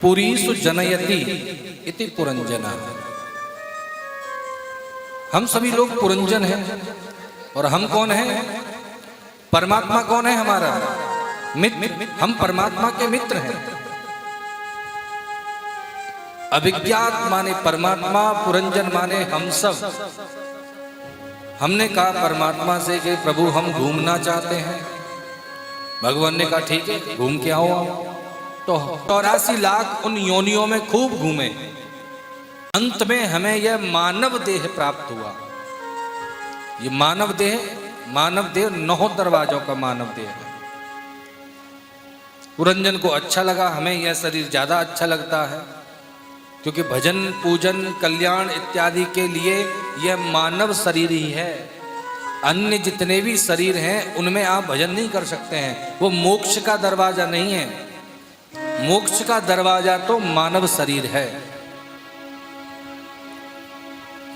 पुरीसु जनयति इति पुरंजना। हम सभी लोग पुरंजन हैं। और हम कौन हैं? परमात्मा कौन है? हमारा मित्र। हम परमात्मा के मित्र हैं। अभिज्ञात माने परमात्मा, पुरंजन माने हम सब। हमने कहा परमात्मा से कि प्रभु हम घूमना चाहते हैं। भगवान ने कहा ठीक है, घूम के आओ। तो 84 लाख उन योनियों में खूब घूमे। अंत में हमें यह मानव देह प्राप्त हुआ। ये मानव देह 9 दरवाजों का मानव देह है। पुरंजन को अच्छा लगा, हमें यह शरीर ज्यादा अच्छा लगता है, क्योंकि भजन पूजन कल्याण इत्यादि के लिए यह मानव शरीर ही है। अन्य जितने भी शरीर हैं उनमें आप भजन नहीं कर सकते हैं। वो मोक्ष का दरवाजा नहीं है। मोक्ष का दरवाजा तो मानव शरीर है।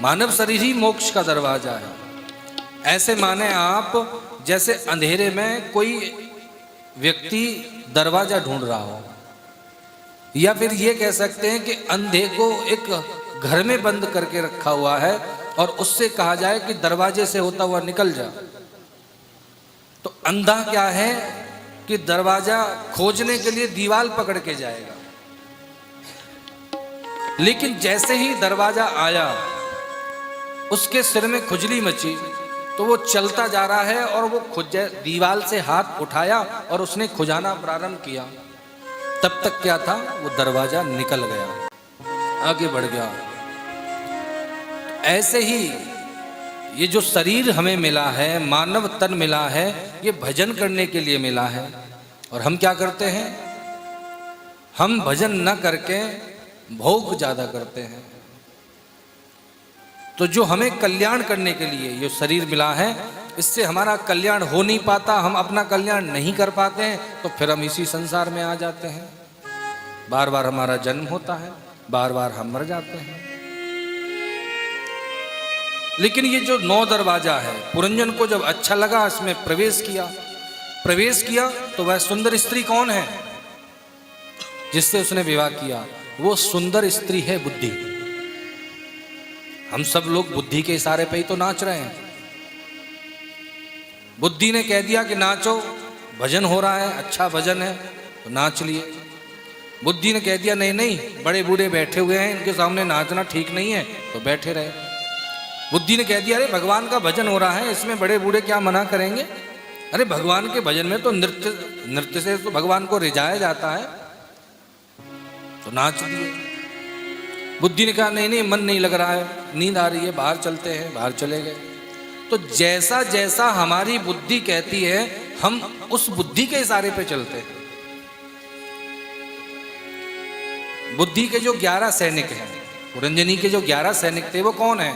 मानव शरीर ही मोक्ष का दरवाजा है। ऐसे माने आप जैसे अंधेरे में कोई व्यक्ति दरवाजा ढूंढ रहा हो, या फिर ये कह सकते हैं कि अंधे को एक घर में बंद करके रखा हुआ है और उससे कहा जाए कि दरवाजे से होता हुआ निकल जा। तो अंधा क्या है कि दरवाजा खोजने के लिए दीवार पकड़ के जाएगा, लेकिन जैसे ही दरवाजा आया उसके सिर में खुजली मची, तो वो चलता जा रहा है और वो दीवार से हाथ उठाया और उसने खुजाना प्रारंभ किया। तब तक क्या था? वो दरवाजा निकल गया, आगे बढ़ गया। ऐसे ही ये जो शरीर हमें मिला है, मानव तन मिला है, ये भजन करने के लिए मिला है। और हम क्या करते हैं? हम भजन न करके भोग ज्यादा करते हैं। तो जो हमें कल्याण करने के लिए ये शरीर मिला है, इससे हमारा कल्याण हो नहीं पाता, हम अपना कल्याण नहीं कर पाते हैं, तो फिर हम इसी संसार में आ जाते हैं। बार बार हमारा जन्म होता है, बार बार हम मर जाते हैं। लेकिन ये जो 9 दरवाजा है, पुरंजन को जब अच्छा लगा, इसमें प्रवेश किया तो वह सुंदर स्त्री कौन है जिससे उसने विवाह किया? वो सुंदर स्त्री है बुद्धि। हम सब लोग बुद्धि के इशारे पे ही तो नाच रहे हैं। बुद्धि ने कह दिया कि नाचो, भजन हो रहा है, अच्छा भजन है, तो नाच लिए। बुद्धि ने कह दिया नहीं, बड़े बूढ़े बैठे हुए हैं, इनके सामने नाचना ठीक नहीं है, तो बैठे रहे। बुद्धि ने कह दिया अरे भगवान का भजन हो रहा है, इसमें बड़े बूढ़े क्या मना करेंगे? अरे भगवान के भजन में तो नृत्य से तो भगवान को रिझाया जाता है, तो नाच दिए। बुद्धि ने कहा नहीं, मन नहीं लग रहा है, नींद आ रही है, बाहर चलते हैं, बाहर चले गए। तो जैसा जैसा हमारी बुद्धि कहती है, हम उस बुद्धि के इशारे पे चलते हैं। बुद्धि के जो 11 सैनिक हैं, पुरंजनी के जो 11 सैनिक थे, वो कौन है?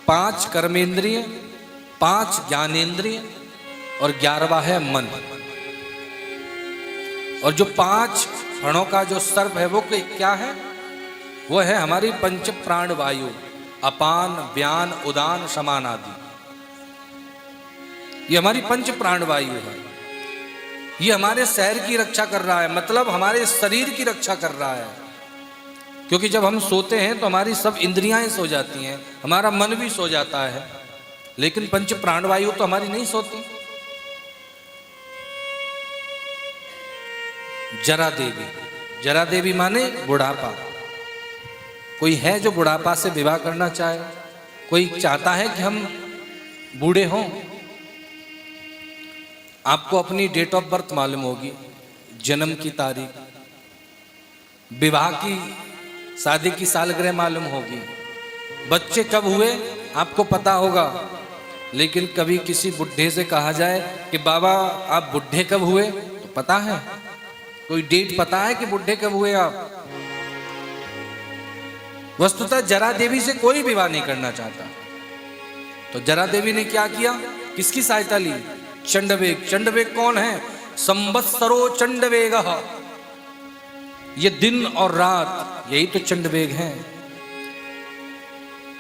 5 कर्मेंद्रिय, 5 ज्ञानेंद्रिय और 11वां है मन। और जो 5 फणों का जो सर्प है वो क्या है? वो है हमारी पंच प्राण वायु, अपान व्यान उदान समान आदि। ये हमारी पंच प्राण वायु है। ये हमारे शरीर की रक्षा कर रहा है, मतलब हमारे शरीर की रक्षा कर रहा है। क्योंकि जब हम सोते हैं तो हमारी सब इंद्रियां सो जाती हैं, हमारा मन भी सो जाता है, लेकिन पंच प्राणवायु तो हमारी नहीं सोती। जरा देवी माने बुढ़ापा। कोई है जो बुढ़ापा से विवाह करना चाहे? कोई चाहता है कि हम बूढ़े हों? आपको अपनी डेट ऑफ बर्थ मालूम होगी, जन्म की तारीख, विवाह की शादी की सालगिरह मालूम होगी, बच्चे कब हुए आपको पता होगा। लेकिन कभी किसी बुढ़े से कहा जाए कि बाबा आप बुढ़े कब हुए, तो पता है? कोई डेट पता है कि बुढ़े कब हुए आप? वस्तुतः जरा देवी से कोई विवाह नहीं करना चाहता। तो जरा देवी ने क्या किया? किसकी सहायता ली? चंडवेग। चंडवेग कौन है? संवत्सरो चंडवेगः। ये दिन और रात, यही तो चंडवेग है।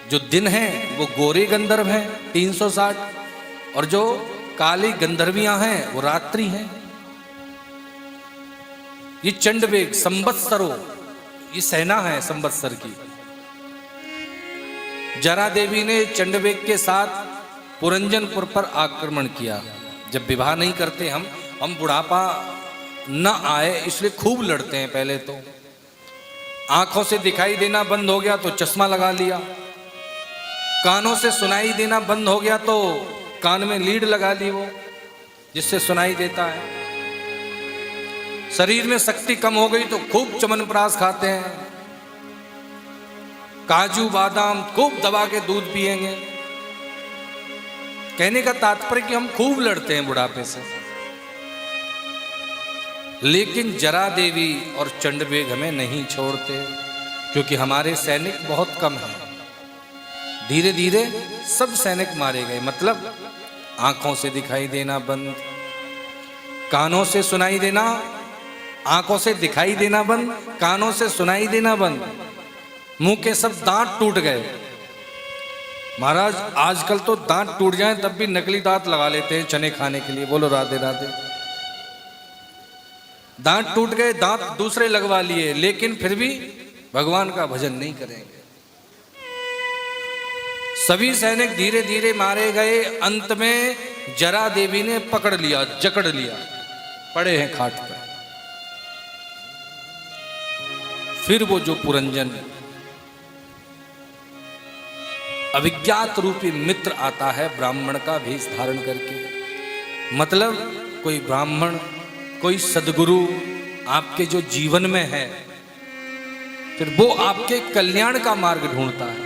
जो दिन है वो गोरे गंधर्व हैं 360, और जो काली गंधर्वियां हैं वो रात्रि हैं। ये चंडवेग संवत्सरों, ये सेना है संवत्सर की। जरा देवी ने चंडवेग के साथ पुरंजनपुर पर आक्रमण किया। जब विवाह नहीं करते हम बुढ़ापा न आए इसलिए खूब लड़ते हैं। पहले तो आंखों से दिखाई देना बंद हो गया तो चश्मा लगा लिया, कानों से सुनाई देना बंद हो गया तो कान में लीड लगा ली वो, जिससे सुनाई देता है। शरीर में शक्ति कम हो गई तो खूब च्यवनप्राश खाते हैं, काजू बादाम खूब दबा के दूध पिएंगे। कहने का तात्पर्य कि हम खूब लड़ते हैं बुढ़ापे से। लेकिन जरा देवी और चंडवेग हमें नहीं छोड़ते, क्योंकि हमारे सैनिक बहुत कम हैं। धीरे धीरे सब सैनिक मारे गए। मतलब आंखों से दिखाई देना बंद, कानों से सुनाई देना, आंखों से दिखाई देना बंद, कानों से सुनाई देना बंद, मुंह के सब दांत टूट गए। महाराज आजकल तो दांत टूट जाएं तब भी नकली दांत लगा लेते हैं चने खाने के लिए। बोलो राधे राधे। दांत टूट गए, दांत दूसरे लगवा लिए, लेकिन फिर भी भगवान का भजन नहीं करेंगे। सभी सैनिक धीरे धीरे मारे गए। अंत में जरा देवी ने पकड़ लिया, जकड़ लिया, पड़े हैं खाट पर। फिर वो जो पुरंजन अविज्ञात रूपी मित्र आता है ब्राह्मण का भेष धारण करके। मतलब कोई ब्राह्मण, कोई सदगुरु आपके जो जीवन में है, फिर वो आपके कल्याण का मार्ग ढूंढता है।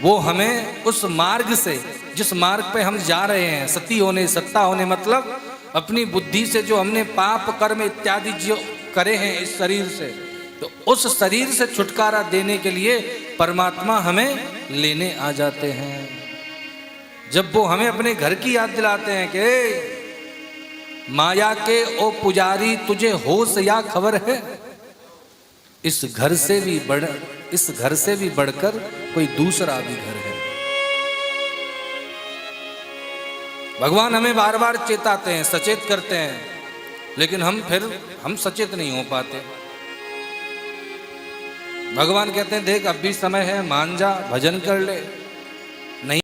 वो हमें उस मार्ग से, जिस मार्ग पे हम जा रहे हैं, सती होने, सत्ता होने, मतलब अपनी बुद्धि से जो हमने पाप कर्म इत्यादि जो करे हैं इस शरीर से, तो उस शरीर से छुटकारा देने के लिए परमात्मा हमें लेने आ जाते हैं। जब वो हमें अपने घर की याद दिलाते हैं कि माया के ओ पुजारी तुझे होश या खबर है, इस घर से भी बढ़कर कोई दूसरा भी घर है। भगवान हमें बार बार चेताते हैं, सचेत करते हैं, लेकिन हम सचेत नहीं हो पाते। भगवान कहते हैं देख अब भी समय है, मान जा, भजन कर ले। नहीं